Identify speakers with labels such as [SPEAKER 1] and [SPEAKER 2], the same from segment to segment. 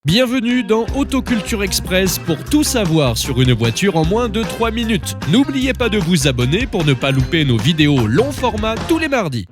[SPEAKER 1] Bienvenue dans Autoculture Express pour tout savoir sur une voiture en moins de 3 minutes. N'oubliez pas de vous abonner pour ne pas louper nos vidéos long format tous les mardis.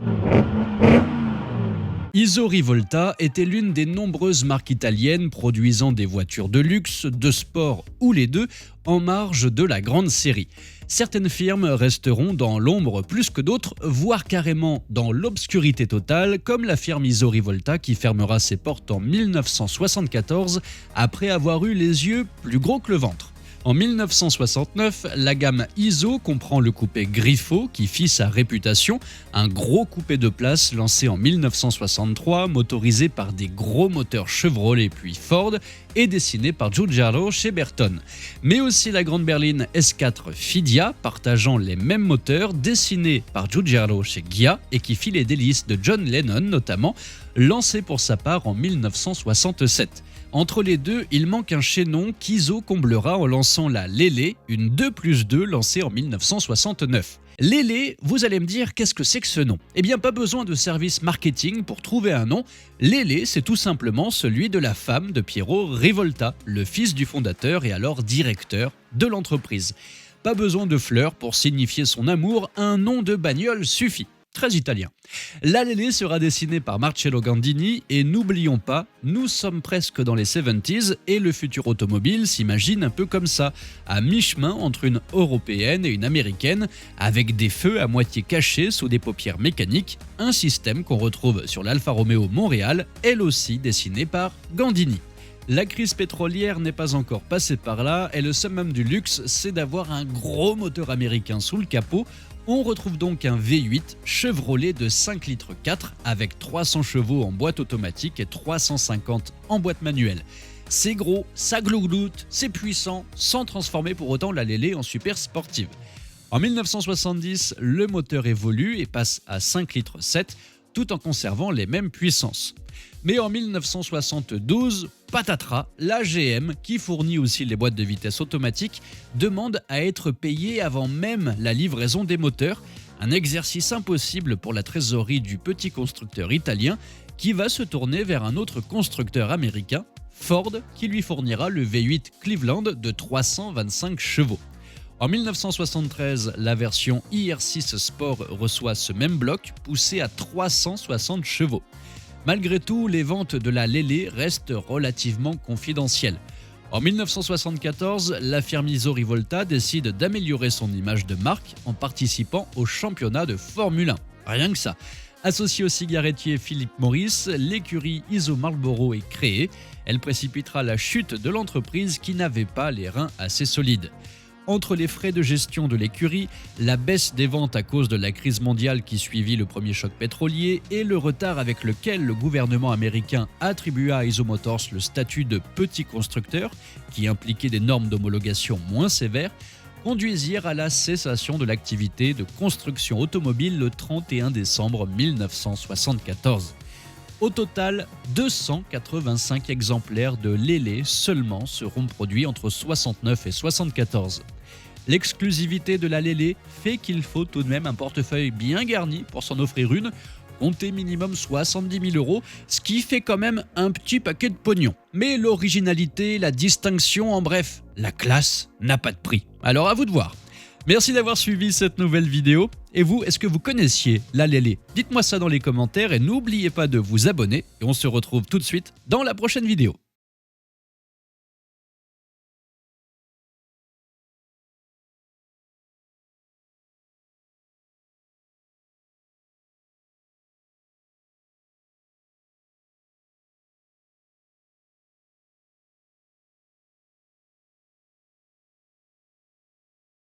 [SPEAKER 1] Iso Rivolta était l'une des nombreuses marques italiennes produisant des voitures de luxe, de sport ou les deux en marge de la grande série. Certaines firmes resteront dans l'ombre plus que d'autres, voire carrément dans l'obscurité totale, comme la firme Iso Rivolta qui fermera ses portes en 1974 après avoir eu les yeux plus gros que le ventre. En 1969, la gamme Iso comprend le coupé Grifo qui fit sa réputation, un gros coupé de place lancé en 1963, motorisé par des gros moteurs Chevrolet puis Ford et dessiné par Giugiaro chez Bertone. Mais aussi la grande berline S4 Fidia, partageant les mêmes moteurs, dessinée par Giugiaro chez Ghia et qui fit les délices de John Lennon notamment, lancée pour sa part en 1967. Entre les deux, il manque un chaînon qu'Iso comblera en lançant la Lele, une 2+2 lancée en 1969. Lele, vous allez me dire, qu'est-ce que c'est que ce nom ? Eh bien, pas besoin de service marketing pour trouver un nom. Lele, c'est tout simplement celui de la femme de Piero Rivolta, le fils du fondateur et alors directeur de l'entreprise. Pas besoin de fleurs pour signifier son amour, un nom de bagnole suffit. Très italien. La Lele sera dessinée par Marcello Gandini et n'oublions pas, nous sommes presque dans les 70s et le futur automobile s'imagine un peu comme ça, à mi-chemin entre une européenne et une américaine, avec des feux à moitié cachés sous des paupières mécaniques, un système qu'on retrouve sur l'Alfa Romeo Montréal, elle aussi dessinée par Gandini. La crise pétrolière n'est pas encore passée par là et le summum du luxe, c'est d'avoir un gros moteur américain sous le capot. On retrouve donc un V8 Chevrolet de 5,4 litres avec 300 chevaux en boîte automatique et 350 en boîte manuelle. C'est gros, ça glougloute, c'est puissant, sans transformer pour autant la Lele en super sportive. En 1970, le moteur évolue et passe à 5,7 litres tout en conservant les mêmes puissances. Mais en 1972, patatras, la GM, qui fournit aussi les boîtes de vitesse automatiques, demande à être payée avant même la livraison des moteurs, un exercice impossible pour la trésorerie du petit constructeur italien qui va se tourner vers un autre constructeur américain, Ford, qui lui fournira le V8 Cleveland de 325 chevaux. En 1973, la version IR6 Sport reçoit ce même bloc, poussé à 360 chevaux. Malgré tout, les ventes de la Lele restent relativement confidentielles. En 1974, la firme Iso Rivolta décide d'améliorer son image de marque en participant au championnat de Formule 1. Rien que ça. Associée au cigarettier Philip Morris, l'écurie Iso Marlboro est créée. Elle précipitera la chute de l'entreprise qui n'avait pas les reins assez solides. Entre les frais de gestion de l'écurie, la baisse des ventes à cause de la crise mondiale qui suivit le premier choc pétrolier et le retard avec lequel le gouvernement américain attribua à Iso Motors le statut de petit constructeur, qui impliquait des normes d'homologation moins sévères, conduisirent à la cessation de l'activité de construction automobile le 31 décembre 1974. Au total, 285 exemplaires de Lele seulement seront produits entre 69 et 74. L'exclusivité de la Lele fait qu'il faut tout de même un portefeuille bien garni pour s'en offrir une, comptez minimum 70 000 €, ce qui fait quand même un petit paquet de pognon. Mais l'originalité, la distinction, en bref, la classe n'a pas de prix. Alors à vous de voir. Merci d'avoir suivi cette nouvelle vidéo. Et vous, est-ce que vous connaissiez la Lele ? Dites-moi ça dans les commentaires et n'oubliez pas de vous abonner. Et on se retrouve tout de suite dans la prochaine vidéo.